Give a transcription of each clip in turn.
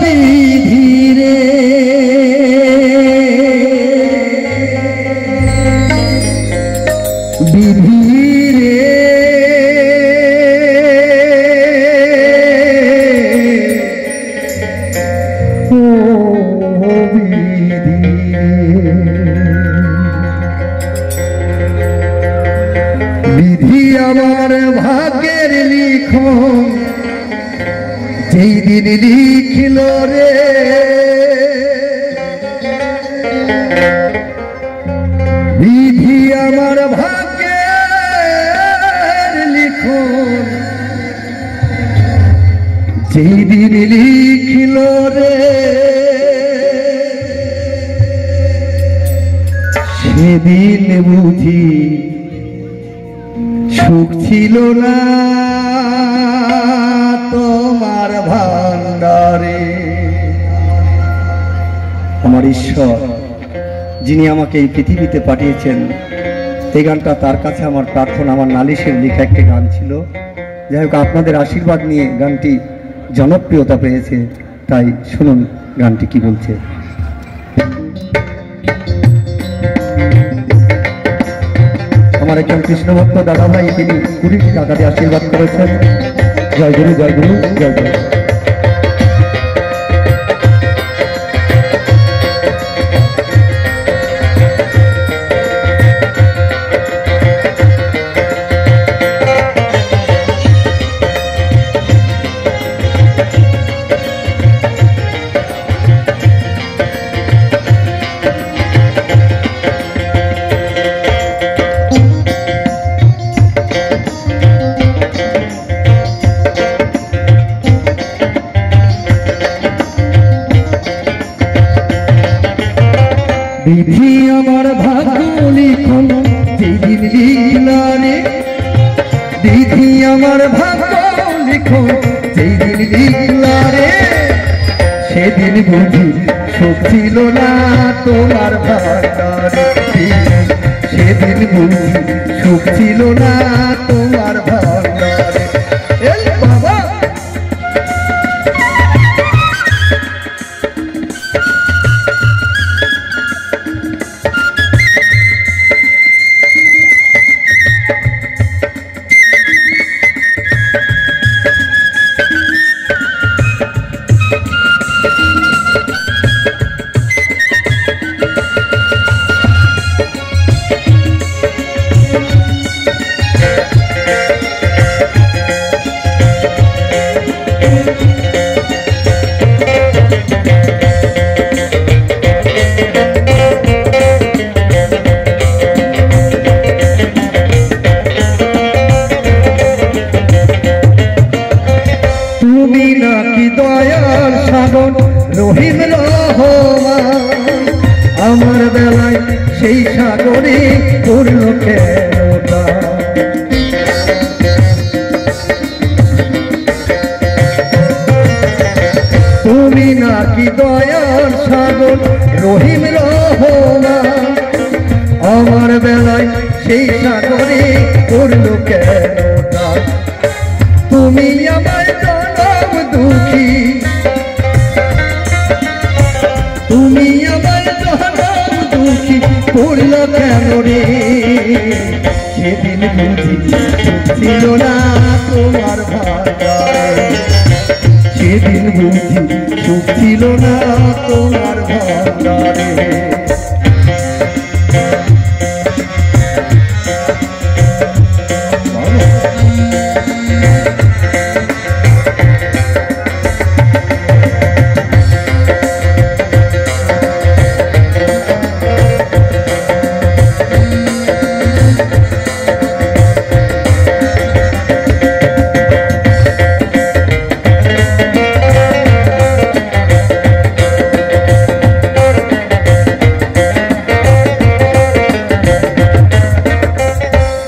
বিধিরে বিধিরে ও বিধি আমার ভাগ্যের লিখন যেই দিন লিখিল রে বিধি আমার ভাগ্যের লিখন যেই দিন লিখিল রে সেদিন বুঝি সুখ ছিল না তোমার ভান্ডারে। আমার ঈশ্বর যিনি আমাকে এই পৃথিবীতে পাঠিয়েছেন, এই গানটা তার কাছে আমার প্রার্থনা, আমার নালিশের লেখা একটি গান ছিল। যাই হোক, আপনাদের আশীর্বাদ নিয়ে গানটি জনপ্রিয়তা পেয়েছে। তাই শুনুন গানটি কি বলছে। আমার একজন কৃষ্ণভক্ত দাদা ভাই, তিনি 20 টাকা দিয়ে আশীর্বাদ করেছেন। জয় গুরু, জয় গুরু, জয় গুরু। বিধি আমার ভাগ্য লিখন যেদিন লিখলারে বিধি আমার ভাগ্য লিখন যেদিন লিখলারে সেদিন বুঝি সুখ ছিল না তোমার ভান্ডারে সেদিন বুঝি সুখ ছিল না তোমার ভান্ডারে। বাবা দয়াল সাগর রহিম রহমান আমার বেলায় সেই সাগরে পড়ল কেনটা। তুমি নাকি দয়াল সাগর রহিম রহমান আমার বেলায় সেই সাগরে পড়ল কেনটা। তুমি আমায় দুঃখী তুমি আমার জনম দুঃখী করল কেন রে সেদিন বুঝি ছিল না তোমার ভান্ডারে সেদিন বুঝি সুখ ছিল না তোমার ভান্ডারে।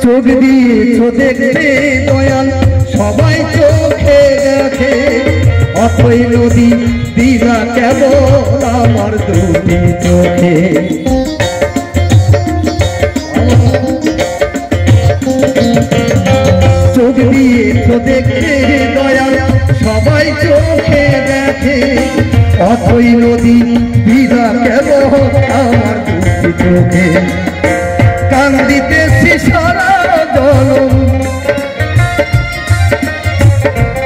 চোখ দিয়েছ দেখতে দয়াল সবাই চোখে দেখে অথই নদী দিলা কেবল আমার দুটি চোখে। চোখ দিয়েছ দেখতে দয়াল সবাই চোখে দেখে অথই নদী বিধা কেব আমার দুটি চোখে কান্দিতেছি সারা জনম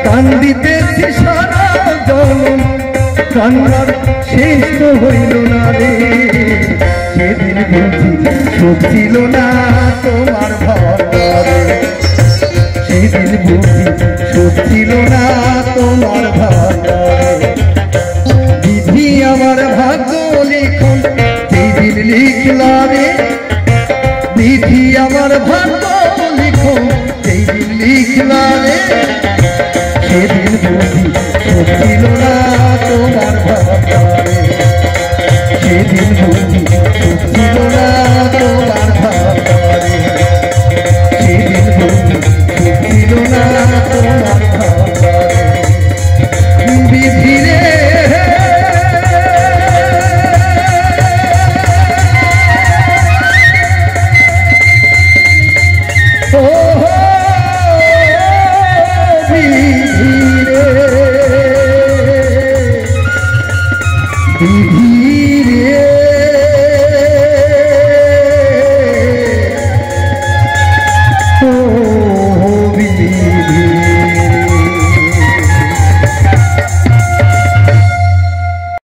কান্দিতেছি সারা জনম কান্নার শেষ তো হইল না রে সেদিন বুঝি সুখ ছিল না তোমার ভারে সেদিন বুঝি সুখ ছিল না তোমার ভারে বিধি আমার ভাগ্য লিখন সেই দিন লিখলা রে বিধি আমার ভাগ্য লিখন সেই দিন লিখলা রে সেদিন বুঝি সুখ ছিল না তোমার ভারে সেদিন বুঝি সুখ ছিল না তোমার ভারে সেদিন বুঝি সুখ ছিল না তোমার ভারে বিধি রে বিধি